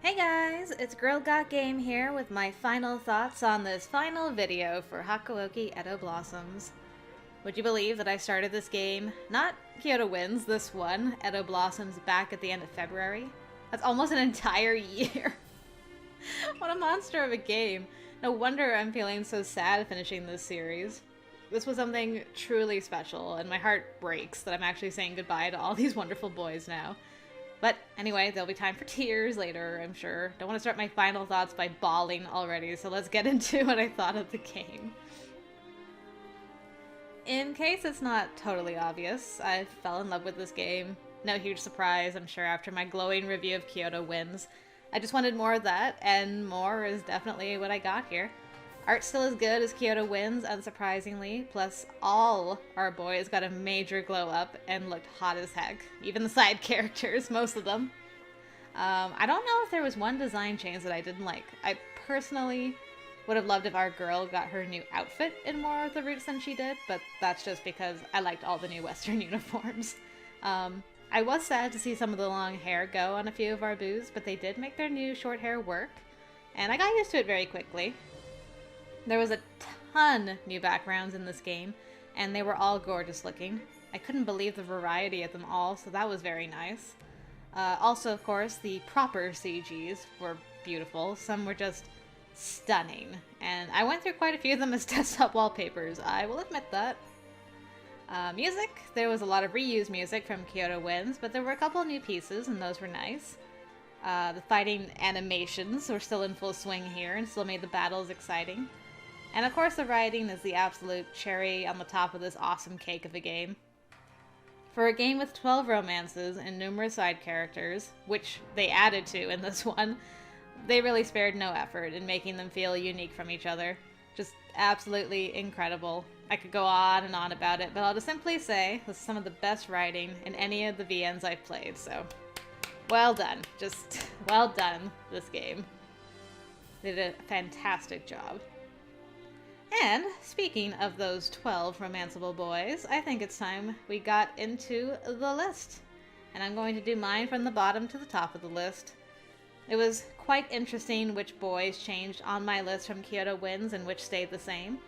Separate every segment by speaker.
Speaker 1: Hey guys, it's GirlGotGame here with my final thoughts on this final video for Hakuoki Edo Blossoms. Would you believe that I started this game, not Kyoto Winds, this one, Edo Blossoms, back at the end of February? That's almost an entire year. What a monster of a game. No wonder I'm feeling so sad finishing this series. This was something truly special, and my heart breaks that I'm actually saying goodbye to all these wonderful boys now. But anyway, there'll be time for tears later, I'm sure. Don't want to start my final thoughts by bawling already, so let's get into what I thought of the game. In case it's not totally obvious, I fell in love with this game. No huge surprise, I'm sure, after my glowing review of Kyoto Winds. I just wanted more of that, and more is definitely what I got here. Art's still as good as Kyoto Winds, unsurprisingly, plus all our boys got a major glow up and looked hot as heck. Even the side characters, most of them. I don't know if there was one design change that I didn't like. I personally would have loved if our girl got her new outfit in more of the roots than she did, but that's just because I liked all the new Western uniforms. I was sad to see some of the long hair go on a few of our boos, but they did make their new short hair work, and I got used to it very quickly. There was a ton new backgrounds in this game, and they were all gorgeous looking. I couldn't believe the variety of them all, so that was very nice. Also, of course, the proper CGs were beautiful. Some were just stunning, and I went through quite a few of them as desktop wallpapers, I will admit that. Music, there was a lot of reused music from Kyoto Winds, but there were a couple new pieces, and those were nice. The fighting animations were still in full swing here, and still made the battles exciting. And of course the writing is the absolute cherry on the top of this awesome cake of a game. For a game with 12 romances and numerous side characters, which they added to in this one, they really spared no effort in making them feel unique from each other. Just absolutely incredible. I could go on and on about it, but I'll just simply say this is some of the best writing in any of the VNs I've played, so well done. Just well done, this game. They did a fantastic job. And, speaking of those 12 romanceable boys, I think it's time we got into the list. And I'm going to do mine from the bottom to the top of the list. It was quite interesting which boys changed on my list from Kyoto Winds and which stayed the same.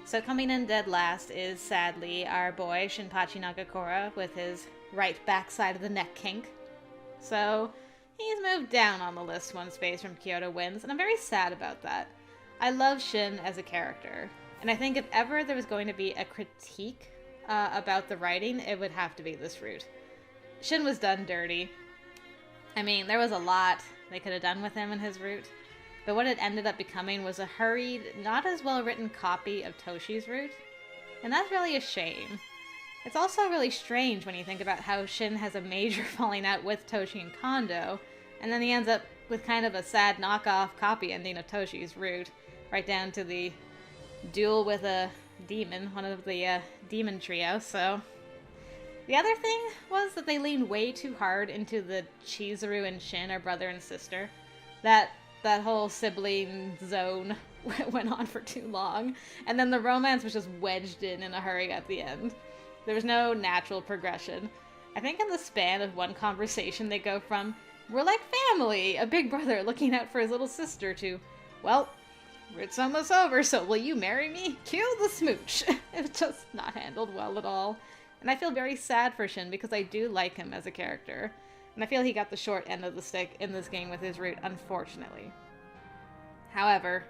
Speaker 1: So coming in dead last is, sadly, our boy Shinpachi Nagakura with his right backside of the neck kink. So, he's moved down on the list one space from Kyoto Winds, and I'm very sad about that. I love Shin as a character, and I think if ever there was going to be a critique about the writing, it would have to be this route. Shin was done dirty. I mean, there was a lot they could have done with him and his route, but what it ended up becoming was a hurried, not as well written copy of Toshi's route, and that's really a shame. It's also really strange when you think about how Shin has a major falling out with Toshi and Kondo, and then he ends up with kind of a sad knockoff copy ending of Toshi's route. Right down to the duel with a demon, one of the demon trio, so. The other thing was that they leaned way too hard into the Chizuru and Shin are brother and sister. That whole sibling zone went on for too long, and then the romance was just wedged in a hurry at the end. There was no natural progression. I think in the span of one conversation they go from, "We're like family, a big brother looking out for his little sister," to, "Well, it's almost over, so will you marry me? Cue the smooch." It's just not handled well at all. And I feel very sad for Shin because I do like him as a character. And I feel he got the short end of the stick in this game with his route, unfortunately. However,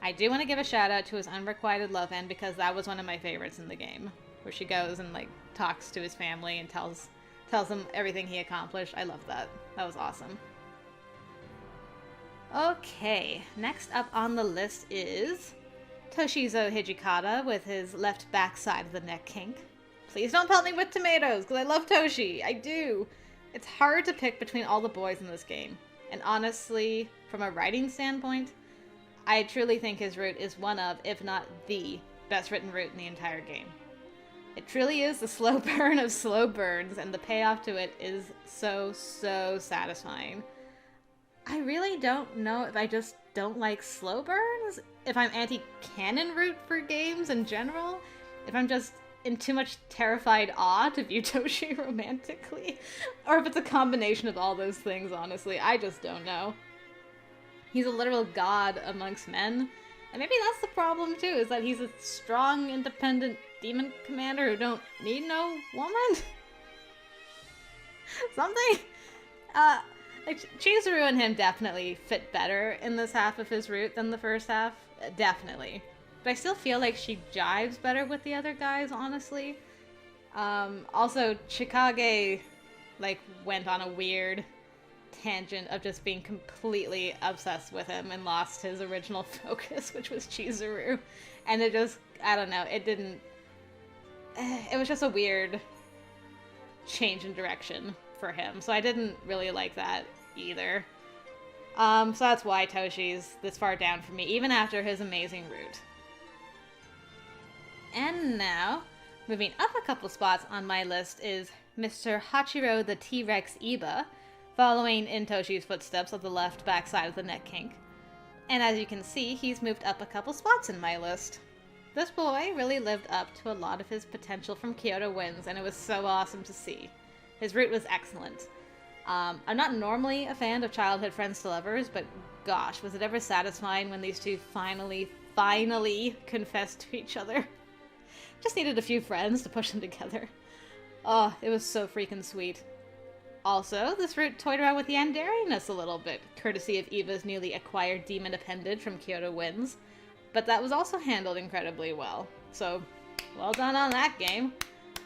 Speaker 1: I do want to give a shout out to his unrequited love end because that was one of my favorites in the game. Where she goes and talks to his family and tells him everything he accomplished. I love that. That was awesome. Okay, next up on the list is Toshizo Hijikata with his left backside of the neck kink. Please don't pelt me with tomatoes, because I love Toshi. I do. It's hard to pick between all the boys in this game. And honestly, from a writing standpoint, I truly think his route is one of, if not the, best written route in the entire game. It truly is the slow burn of slow burns, and the payoff to it is so, so satisfying. I really don't know if I just don't like slow burns, if I'm anti-canon route for games in general, if I'm just in too much terrified awe to view Toshi romantically, or if it's a combination of all those things, honestly. I just don't know. He's a literal god amongst men. And maybe that's the problem too, is that he's a strong, independent demon commander who don't need no woman? Something? Like, Chizuru and him definitely fit better in this half of his route than the first half. Definitely. But I still feel like she jives better with the other guys, honestly. Also, Chikage, like, went on a weird tangent of just being completely obsessed with him and lost his original focus, which was Chizuru. And it just, I don't know, it didn't... It was just a weird change in direction for him. So I didn't really like that either. So that's why Toshi's this far down for me, even after his amazing route. And now, moving up a couple spots on my list is Mr. Hachiro the T-Rex Iba, following in Toshi's footsteps on the left back side of the neck kink. And as you can see, he's moved up a couple spots in my list. This boy really lived up to a lot of his potential from Kyoto Winds, and it was so awesome to see. His route was excellent. I'm not normally a fan of childhood friends to lovers, but gosh, was it ever satisfying when these two finally confessed to each other. Just needed a few friends to push them together. Oh, it was so freaking sweet. Also, this route toyed around with the Yandariness a little bit, courtesy of Eva's newly acquired demon appendage from Kyoto Winds, but that was also handled incredibly well. So, well done on that game.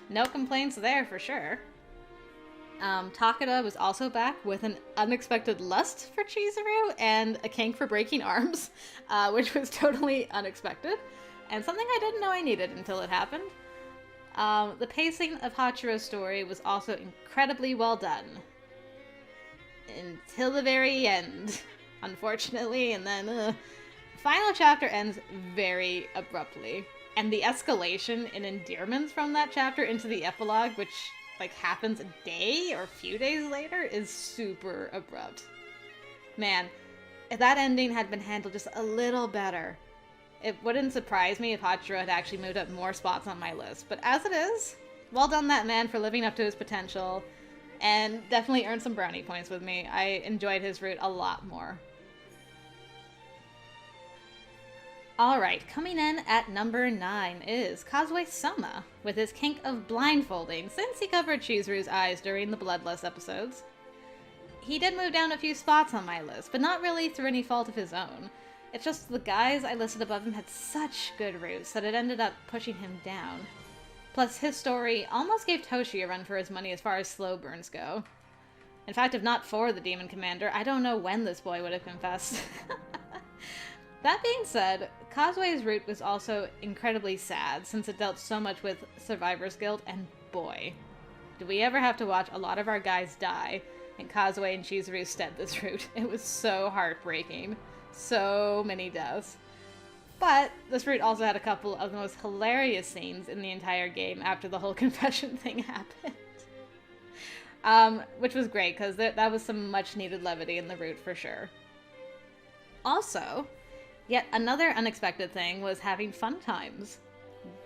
Speaker 1: No complaints there for sure. Takeda was also back with an unexpected lust for Chizuru and a kink for breaking arms, which was totally unexpected, and something I didn't know I needed until it happened. The pacing of Hachiro's story was also incredibly well done. Until the very end, unfortunately, and then final chapter ends very abruptly. And the escalation in endearments from that chapter into the epilogue, which like happens a day or a few days later, is super abrupt. Man, if that ending had been handled just a little better, it wouldn't surprise me if Hachiro had actually moved up more spots on my list. But as it is, well done that man for living up to his potential, and definitely earned some brownie points with me. I enjoyed his route a lot more. Alright, coming in at number 9 is Causeway Sama, with his kink of blindfolding, since he covered Chizuru's eyes during the Bloodlust episodes. He did move down a few spots on my list, but not really through any fault of his own. It's just the guys I listed above him had such good routes that it ended up pushing him down. Plus, his story almost gave Toshi a run for his money as far as slow burns go. In fact, if not for the Demon Commander, I don't know when this boy would have confessed. That being said, Causeway's route was also incredibly sad, since it dealt so much with Survivor's Guilt, and boy, did we ever have to watch a lot of our guys die, and Causeway and Chizuru stead this route. It was so heartbreaking. So many deaths. But this route also had a couple of the most hilarious scenes in the entire game after the whole confession thing happened. Which was great, because that was some much needed levity in the route for sure. Also, yet another unexpected thing was having fun times.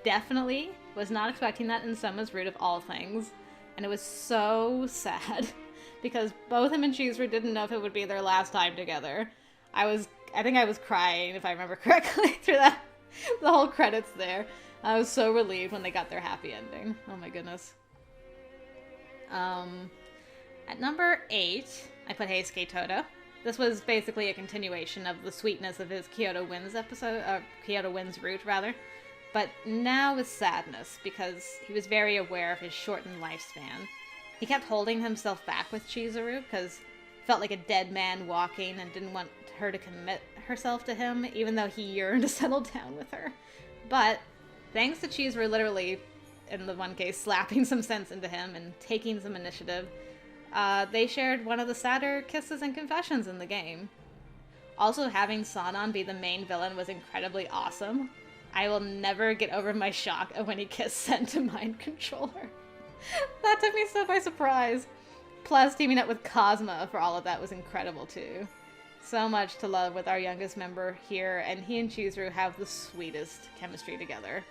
Speaker 1: Definitely was not expecting that in Summa's route of all things, and it was so sad, because both him and Chizuru didn't know if it would be their last time together. I think I was crying, if I remember correctly, through the whole credits there. I was so relieved when they got their happy ending. Oh my goodness. At number 8, I put Hey Skate Toto. This was basically a continuation of the sweetness of his Kyoto Winds Kyoto Winds route, rather. But now with sadness, because he was very aware of his shortened lifespan. He kept holding himself back with Chizuru, because felt like a dead man walking and didn't want her to commit herself to him, even though he yearned to settle down with her. But thanks to Chizuru literally, in the one case, slapping some sense into him and taking some initiative, they shared one of the sadder kisses and confessions in the game. Also, having Sanan be the main villain was incredibly awesome. I will never get over my shock of when he kissed Sen to mind control her. That took me so by surprise. Plus, teaming up with Cosma for all of that was incredible too. So much to love with our youngest member here, and he and Chizuru have the sweetest chemistry together.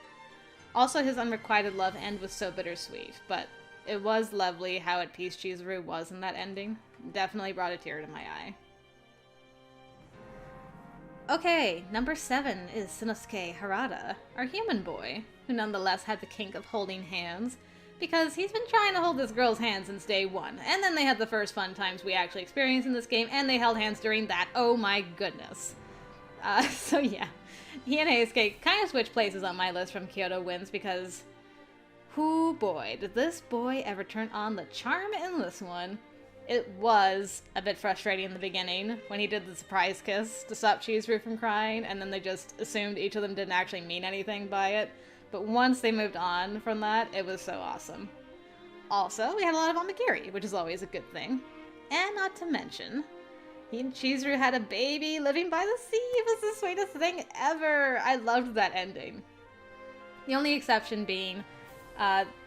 Speaker 1: Also, his unrequited love end was so bittersweet, but it was lovely how at peace Chizuru was in that ending. Definitely brought a tear to my eye. Okay, number 7 is Sunusuke Harada, our human boy, who nonetheless had the kink of holding hands, because he's been trying to hold this girl's hand since day 1, and then they had the first fun times we actually experienced in this game, and they held hands during that. Oh my goodness. So yeah, he and Heisuke kind of switched places on my list from Kyoto Winds, because whoo boy, did this boy ever turn on the charm in this one. It was a bit frustrating in the beginning when he did the surprise kiss to stop Chizuru from crying, and then they just assumed each of them didn't actually mean anything by it. But once they moved on from that, it was so awesome. Also, we had a lot of amigiri, which is always a good thing. And not to mention, he and Chizuru had a baby living by the sea. It was the sweetest thing ever. I loved that ending. The only exception being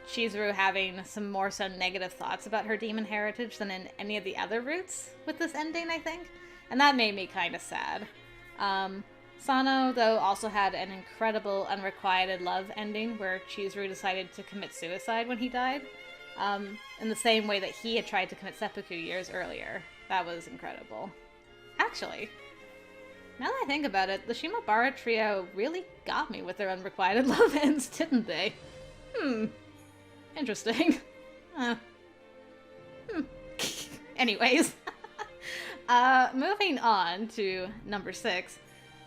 Speaker 1: Chizuru having some more so negative thoughts about her demon heritage than in any of the other routes with this ending, I think. And that made me kind of sad. Sano, though, also had an incredible unrequited love ending where Chizuru decided to commit suicide when he died, in the same way that he had tried to commit seppuku years earlier. That was incredible. Actually, now that I think about it, the Shimabara trio really got me with their unrequited love ends, didn't they? Interesting. Anyways, moving on to number 6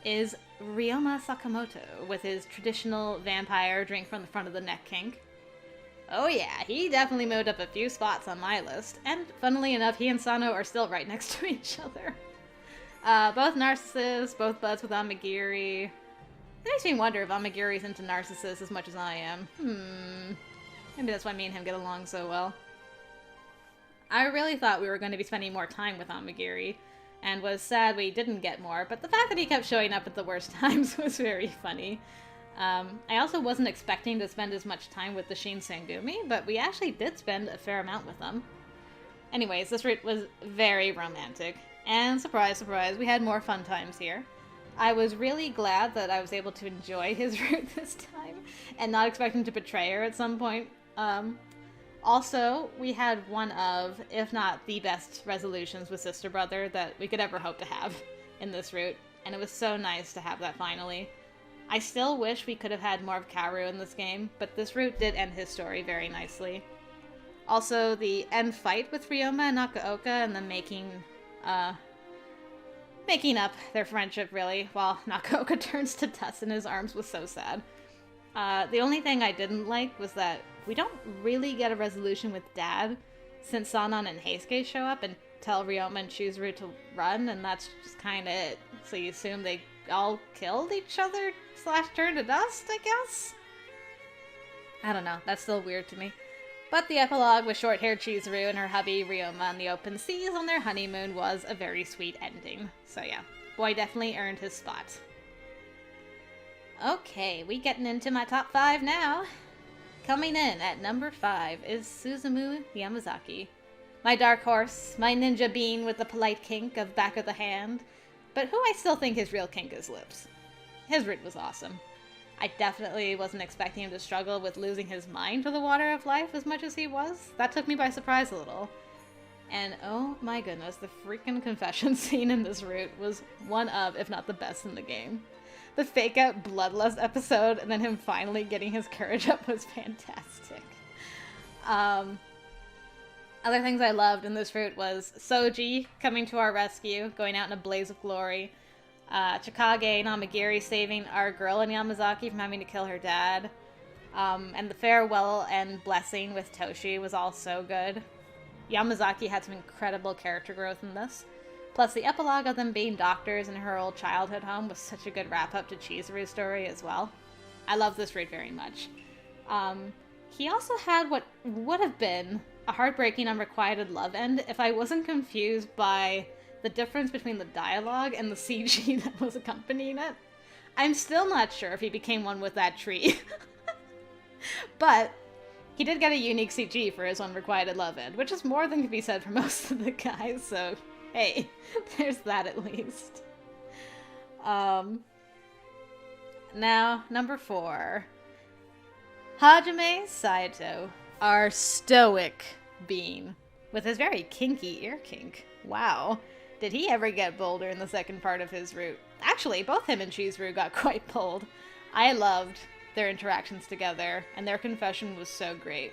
Speaker 1: is Ryoma Sakamoto with his traditional vampire drink from the front of the neck kink. Oh yeah, he definitely moved up a few spots on my list, and funnily enough, he and Sano are still right next to each other. Both narcissists, both buds with amigiri. It makes me wonder if amigiri's into narcissists as much as I am. Maybe that's why me and him get along so well. I really thought we were going to be spending more time with amigiri, and was sad we didn't get more, but the fact that he kept showing up at the worst times was very funny. I also wasn't expecting to spend as much time with the Shinsengumi, but we actually did spend a fair amount with them. Anyways, this route was very romantic, and surprise, surprise, we had more fun times here. I was really glad that I was able to enjoy his route this time, and not expecting to betray her at some point. Also, we had one of, if not the best resolutions with Sister Brother that we could ever hope to have in this route, and it was so nice to have that finally. I still wish we could have had more of Kaoru in this game, but this route did end his story very nicely. Also, the end fight with Ryoma and Nakaoka and them making up their friendship, really, while Nakaoka turns to dust in his arms was so sad. The only thing I didn't like was that we don't really get a resolution with Dad, since Sanon and Heisuke show up and tell Ryoma and Chizuru to run, and that's just kinda it. So you assume they all killed each other / turned to dust, I guess? I don't know, that's still weird to me. But the epilogue with short-haired Chizuru and her hubby Ryoma on the open seas on their honeymoon was a very sweet ending. So yeah, boy definitely earned his spot. Okay, we getting into my top 5 now. Coming in at number 5 is Suzumu Yamazaki. My dark horse, my ninja bean with the polite kink of back of the hand, but who I still think his real kink is lips. His route was awesome. I definitely wasn't expecting him to struggle with losing his mind to the water of life as much as he was. That took me by surprise a little. And oh my goodness, the freaking confession scene in this route was one of, if not the best in the game. The fake-out bloodlust episode, and then him finally getting his courage up was fantastic. Other things I loved in this route was Soji coming to our rescue, going out in a blaze of glory. Chikage and Amigiri saving our girl in Yamazaki from having to kill her dad. And the farewell and blessing with Toshi was all so good. Yamazaki had some incredible character growth in this. Plus, the epilogue of them being doctors in her old childhood home was such a good wrap-up to Chizuru's story as well. I love this route very much. He also had what would have been a heartbreaking unrequited love end if I wasn't confused by the difference between the dialogue and the CG that was accompanying it. I'm still not sure if he became one with that tree. But he did get a unique CG for his unrequited love end, which is more than can be said for most of the guys, so hey, there's that at least. Now, number 4. Hajime Saito, our stoic being, with his very kinky ear kink. Wow. Did he ever get bolder in the second part of his route? Actually, both him and Chizuru got quite bold. I loved their interactions together, and their confession was so great.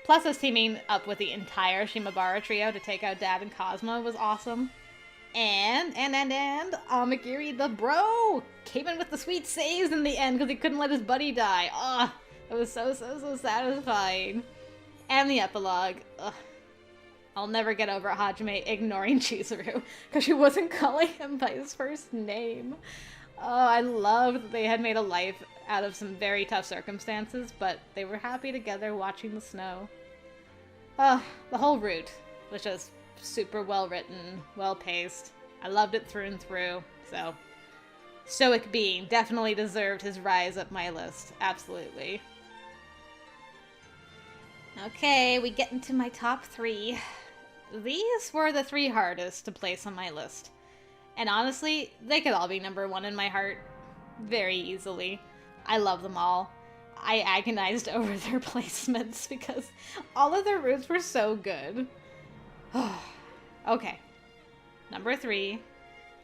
Speaker 1: Plus, us teaming up with the entire Shimabara trio to take out Dad and Cosmo was awesome. And Amagiri the bro came in with the sweet saves in the end because he couldn't let his buddy die. Ugh, it was so satisfying. And the epilogue. Ugh. I'll never get over Hajime ignoring Chizuru because she wasn't calling him by his first name. Oh, I loved that they had made a life out of some very tough circumstances, but they were happy together watching the snow. Oh, the whole route was just super well written, well paced. I loved it through and through, so Stoic Being definitely deserved his rise up my list. Absolutely. Okay, we get into my top 3. These were the 3 hardest to place on my list. And honestly, they could all be number 1 in my heart very easily. I love them all. I agonized over their placements because all of their routes were so good. Okay. Number 3,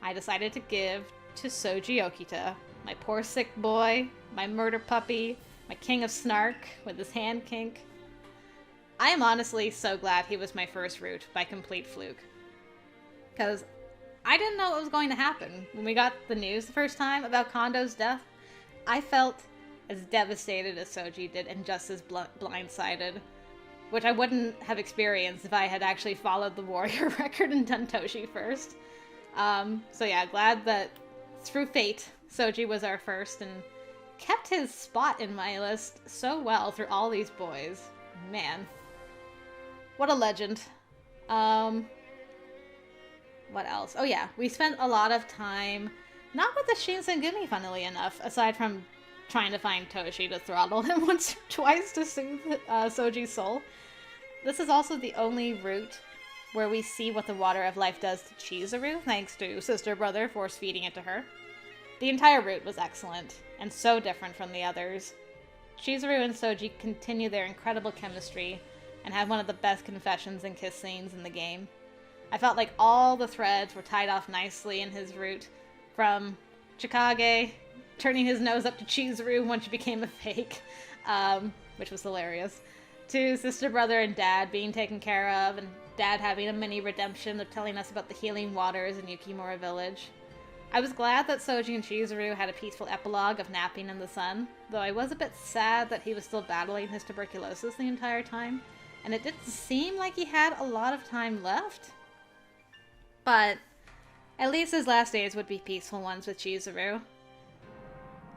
Speaker 1: I decided to give to Soji Okita, my poor sick boy, my murder puppy, my king of snark with his hand kink. I am honestly so glad he was my first route by complete fluke. Because I didn't know what was going to happen. When we got the news the first time about Kondo's death, I felt as devastated as Soji did and just as blindsided. Which I wouldn't have experienced if I had actually followed the Warrior record and done Toshi first. So yeah, glad that through fate, Soji was our first and kept his spot in my list so well through all these boys. Man. What a legend. What else? Oh yeah, we spent a lot of time, not with the Shinsengumi funnily enough, aside from trying to find Toshi to throttle him once or twice to soothe Soji's soul. This is also the only route where we see what the Water of Life does to Chizuru, thanks to Sister Brother force-feeding it to her. The entire route was excellent, and so different from the others. Chizuru and Soji continue their incredible chemistry, and have one of the best confessions and kiss scenes in the game. I felt like all the threads were tied off nicely in his route, from Chikage turning his nose up to Chizuru when she became a fake, which was hilarious, to Sister Brother and Dad being taken care of, and Dad having a mini redemption of telling us about the healing waters in Yukimura Village. I was glad that Soji and Chizuru had a peaceful epilogue of napping in the sun, though I was a bit sad that he was still battling his tuberculosis the entire time, and it didn't seem like he had a lot of time left. But at least his last days would be peaceful ones with Chizuru.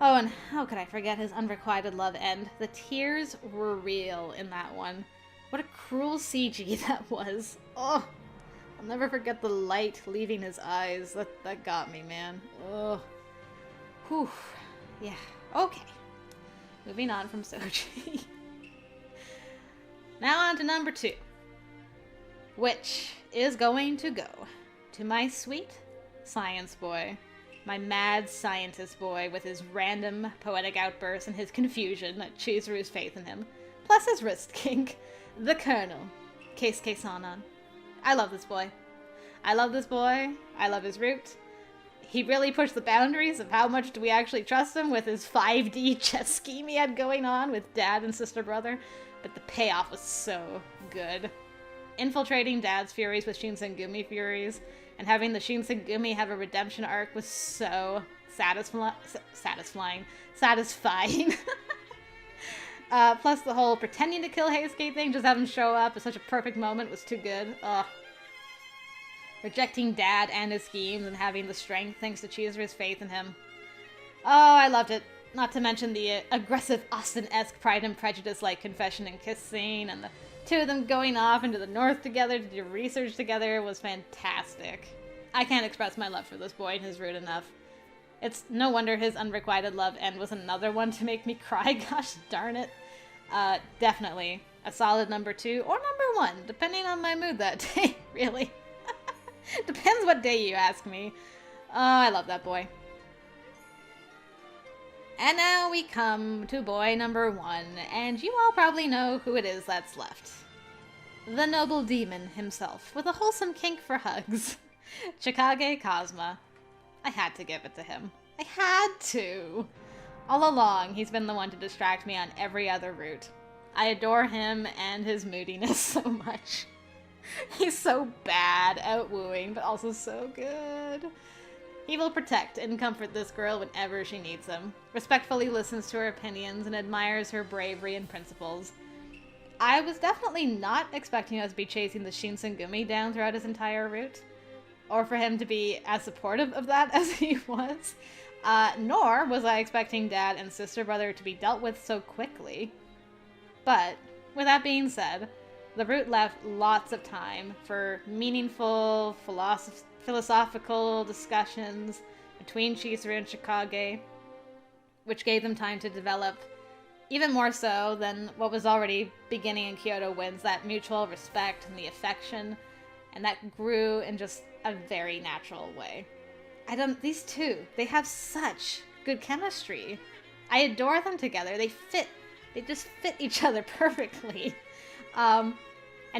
Speaker 1: Oh, and how could I forget his unrequited love end? The tears were real in that one. What a cruel CG that was. Oh, I'll never forget the light leaving his eyes. That got me, man. Oh. Whew. Yeah. Okay. Moving on from Soji. Now on to number 2. Which is going to go to my sweet science boy. My mad scientist boy with his random poetic outbursts and his confusion at Chizuru's faith in him. Plus his wrist kink. The Colonel. Keisuke Sanan. I love this boy. I love this boy. I love his route. He really pushed the boundaries of how much do we actually trust him with his 5D chess scheme he had going on with Dad and Sister Brother. But the payoff was so good. Infiltrating Dad's furies with Shinsengumi furies, and having the Shinsengumi have a redemption arc was so satisfying. Plus the whole pretending to kill Heisuke thing, just have him show up at such a perfect moment was too good. Ugh. Rejecting Dad and his schemes and having the strength thanks to Chizuru's faith in him. Oh, I loved it. Not to mention the aggressive Austin-esque Pride and Prejudice-like confession and kiss scene, and the two of them going off into the north together to do research together was fantastic. I can't express my love for this boy and his route enough. It's no wonder his unrequited love end was another one to make me cry, gosh darn it. Definitely a solid number 2 or number 1, depending on my mood that day, really. Depends what day you ask me. Oh, I love that boy. And now we come to boy number 1, and you all probably know who it is that's left. The noble demon himself, with a wholesome kink for hugs. Chikage Kazuma. I had to give it to him. I had to! All along, he's been the one to distract me on every other route. I adore him and his moodiness so much. He's so bad at wooing, but also so good. He will protect and comfort this girl whenever she needs him, respectfully listens to her opinions, and admires her bravery and principles. I was definitely not expecting us to be chasing the Shinsengumi down throughout his entire route, or for him to be as supportive of that as he was. Nor was I expecting Dad and Sister Brother to be dealt with so quickly. But, with that being said, the route left lots of time for meaningful philosophical discussions between Chizuru and Chikage, which gave them time to develop, even more so than what was already beginning in Kyoto Winds, that mutual respect and the affection, and that grew in just a very natural way. These two, they have such good chemistry. I adore them together. They just fit each other perfectly. And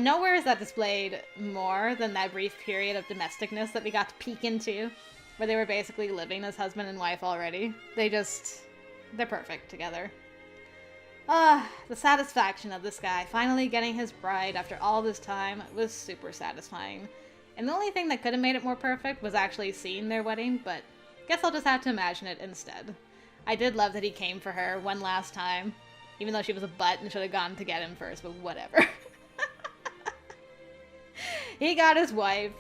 Speaker 1: nowhere is that displayed more than that brief period of domesticness that we got to peek into, where they were basically living as husband and wife already. They're perfect together. The satisfaction of this guy finally getting his bride after all this time was super satisfying. And the only thing that could have made it more perfect was actually seeing their wedding, but guess I'll just have to imagine it instead. I did love that he came for her one last time, even though she was a butt and should have gone to get him first, but whatever. He got his wife.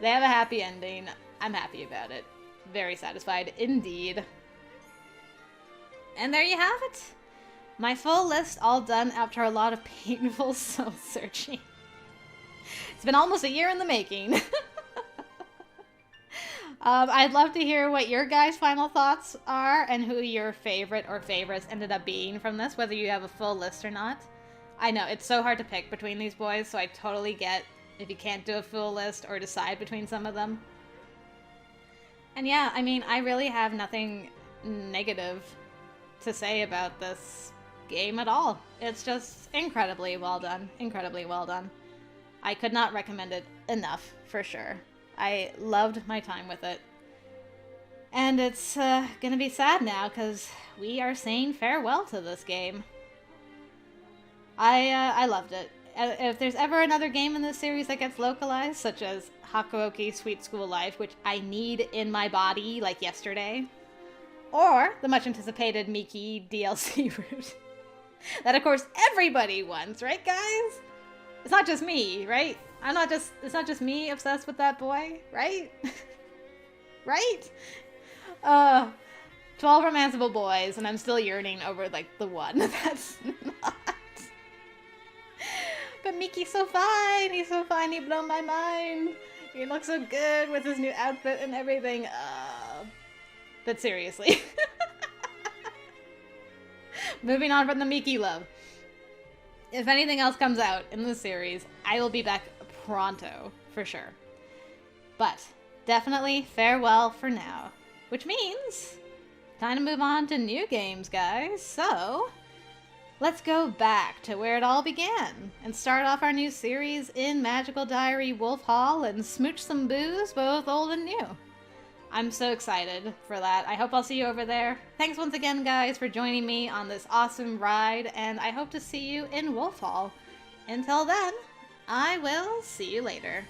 Speaker 1: They have a happy ending. I'm happy about it. Very satisfied indeed. And there you have it. My full list all done after a lot of painful soul searching. It's been almost a year in the making. I'd love to hear what your guys' final thoughts are and who your favorite or favorites ended up being from this, whether you have a full list or not. I know, it's so hard to pick between these boys, so I totally get if you can't do a full list or decide between some of them. And yeah, I mean, I really have nothing negative to say about this game at all. It's just incredibly well done. Incredibly well done. I could not recommend it enough, for sure. I loved my time with it. And it's gonna be sad now, because we are saying farewell to this game. I loved it. If there's ever another game in this series that gets localized, such as Hakuoki Sweet School Life, which I need in my body like yesterday, or the much anticipated Miki DLC route, that of course everybody wants, right guys? It's not just me, right? It's not just me obsessed with that boy, right? Right? 12 romanceable boys, and I'm still yearning over, like, the one that's not. But Miki's so fine! He's so fine, he blew my mind! He looks so good with his new outfit and everything. But seriously. Moving on from the Miki love. If anything else comes out in this series, I will be back pronto, for sure. But definitely farewell for now. Which means time to move on to new games, guys. So let's go back to where it all began and start off our new series in Magical Diary Wolf Hall and smooch some booze, both old and new. I'm so excited for that. I hope I'll see you over there. Thanks once again, guys, for joining me on this awesome ride, and I hope to see you in Wolf Hall. Until then, I will see you later.